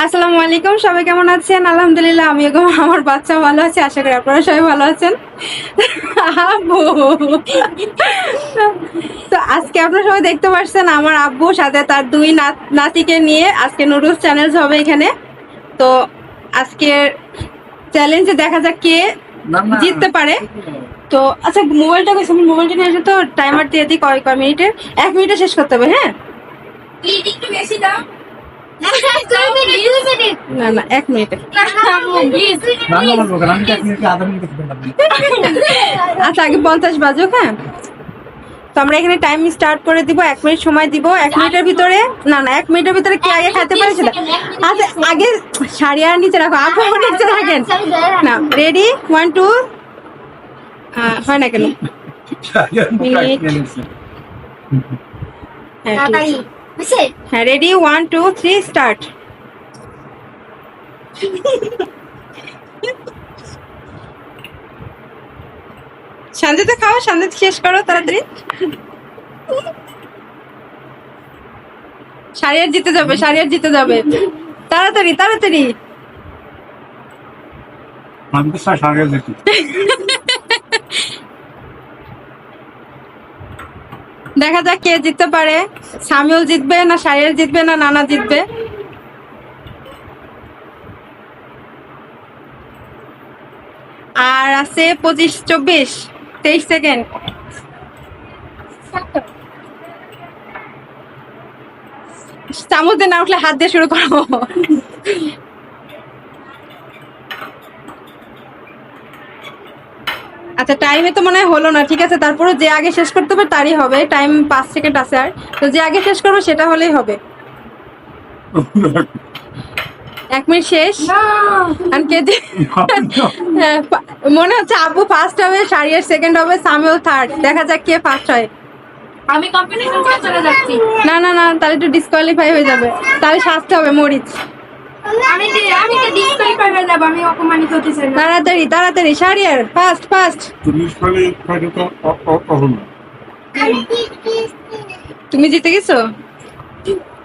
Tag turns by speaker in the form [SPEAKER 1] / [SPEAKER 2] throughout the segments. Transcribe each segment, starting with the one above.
[SPEAKER 1] আসসালামু আলাইকুম, সবাই কেমন আছেন? আলহামদুলিল্লাহ আমি এবং আমার বাচ্চা ভালো আছে, আশা করি আপনারা সবাই ভালো আছেন। আব্বু, তো আজকে আপনারা সবাই দেখতে পাচ্ছেন আমার আব্বু সাথে তার দুই নাতিকে নিয়ে আজকে নুডলস চ্যালেঞ্জ হবে এখানে। তো আজকে চ্যালেঞ্জে দেখা যাক কে জিততে পারে। তো আচ্ছা, মোবাইলটা কইছে, আমি মোবাইলটা নিয়ে এসে তো টাইমার দিয়ে দিই কয় কয় মিনিটের। 1 মিনিটে শেষ করতে হবে। হ্যাঁ,
[SPEAKER 2] প্লিজ একটু বেশি দাও।
[SPEAKER 1] না না 1 মিনিটে। আচ্ছা, আগে 50 বাজুক। হ্যাঁ, তো আমরা এখানে টাইম স্টার্ট করে দিব। 1 মিনিট সময় দিব। 1 মিনিটের ভিতরে, না না 1 মিনিটের ভিতরে কে আগে খেতে পারে সেটা। আচ্ছা, আগে সারিয়ার নিচে রাখো, আপু নিচে রাখেন না। রেডি, 1 2, হয় না কেন? হ্যাঁ, রেডি 1 2 3 স্টার্ট। শান্তিতে খাও, শান্তিতে শেষ করো তাড়াতাড়ি। সারিয়ার জিতে যাবে, সারিয়ার জিতে যাবে। তাড়াতাড়ি তাড়াতাড়ি। দেখা যাক কে জিততে পারে। সামিউল জিতবে না সারিয়ার জিতবে না নানা জিতবে। আর আছে 25 24 23 সেকেন্ড। চামচ দিয়ে না উঠলে হাত দিয়ে শুরু করো। আচ্ছা, টাইমে তো মনে হয় হলো না। ঠিক আছে, তারপরে যে আগে শেষ করতে হবে তারই হবে। টাইম 5 সেকেন্ড আছে, আর তো যে আগে শেষ করবো সেটা হলেই হবে। 1 মিনিট শেষ। মনে হচ্ছে আব্বু ফার্স্ট হবে, সারিয়ার সেকেন্ড হবে, সামিউল থার্ড। দেখা যাক কে ফার্স্ট হয়।
[SPEAKER 2] আমি কম্পিটিশন করে চলে যাচ্ছি।
[SPEAKER 1] না না না, তাহলে একটু ডিসকোয়ালিফাই হয়ে যাবে। তাহলে শাস্তি হবে মরিচ।
[SPEAKER 2] আমি তো ডিসকোয়ালিফাই হয়ে যাব, আমি অপমানিত হতে চাই না।
[SPEAKER 1] তাড়াতাড়ি তাড়াতাড়ি, সারিয়ার ফার্স্ট ফার্স্ট। তুমি জিতে গেছো।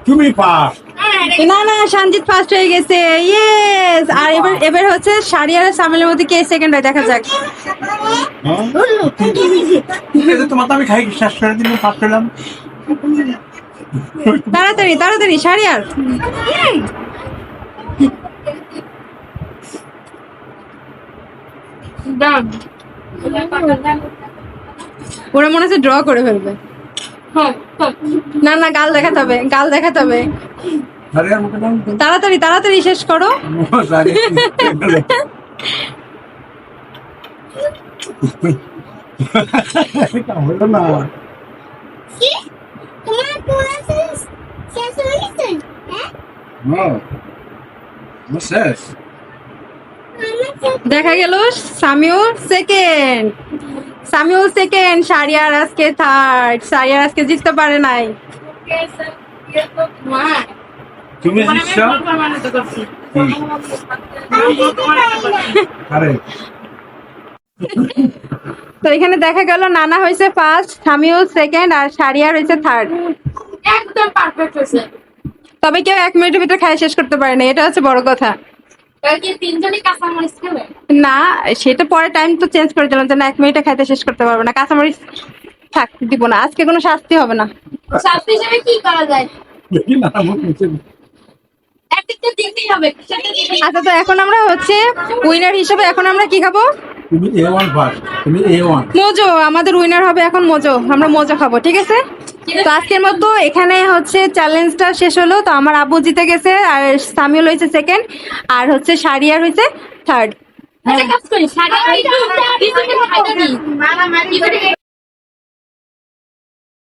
[SPEAKER 3] তুমি পাস।
[SPEAKER 1] না না, সঞ্জিত ফার্স্ট হয়ে গেছে। ইয়েস। আর এবার এবার হচ্ছে সারিয়ার আর সামিলের মধ্যে কে সেকেন্ড হয়, দেখা যাক।
[SPEAKER 3] তোমার তো আমি খাই শেষ করে দিলাম, পাস পেলাম।
[SPEAKER 1] তাড়াতাড়ি তাড়াতাড়ি, সারিয়ার। ওরা মনে হচ্ছে ড্র করে ফেলবে। না না, গাল দেখাতে হবে, গাল দেখাতে হবে। তাড়াতাড়ি তাড়াতাড়ি শেষ করো।
[SPEAKER 3] হলো না। শেষ।
[SPEAKER 1] দেখা গেল সামিউল সেকেন্ড, সামিউল সেকেন্ড, সারিয়ার আজকে থার্ড। সারিয়ার আজকে জিততে পারে নাই।
[SPEAKER 3] তুমি জিতছো। আরে
[SPEAKER 1] তো এখানে দেখা গেল নানা হয়েছে ফার্স্ট, সামিউল সেকেন্ড, আর সারিয়ার হয়েছে থার্ড।
[SPEAKER 2] একদম পারফেক্ট হয়েছে।
[SPEAKER 1] তবে কেউ 1 মিনিটের ভিতরে খাই শেষ করতে পারে না, এটা হচ্ছে বড় কথা।
[SPEAKER 2] কি তিনজনই কাঁচামরিচ খাবে?
[SPEAKER 1] না, সেটা পরে টাইম তো চেঞ্জ করে দিলাম যে না 1 মিনিটে খাইতে শেষ করতে পারবে না। কাঁচামরিচ থাক, দিব না আজকে, কোনো শাস্তি হবে না।
[SPEAKER 2] শাস্তি হিসেবে কি করা যায়?
[SPEAKER 3] দেখি না
[SPEAKER 2] একদিকটা দিতেই হবে, সেটা দিতেই হবে।
[SPEAKER 1] আচ্ছা, তো এখন আমরা হচ্ছে উইনার হিসেবে এখন আমরা কি খাবো?
[SPEAKER 3] তুমি A1 পাস, তুমি A1।
[SPEAKER 1] মোজো, আমাদের উইনার হবে এখন মোজো। আমরা মোজো খাবো, ঠিক আছে? তো আজকের মতো এখানে হচ্ছে চ্যালেঞ্জটা শেষ হলো। তো আমার আব্বু জিতে গেছে, আর সামিউল হয়েছে সেকেন্ড, আর হচ্ছে সারিয়ার হয়েছে থার্ড।
[SPEAKER 2] একটা কাজ করি, সারা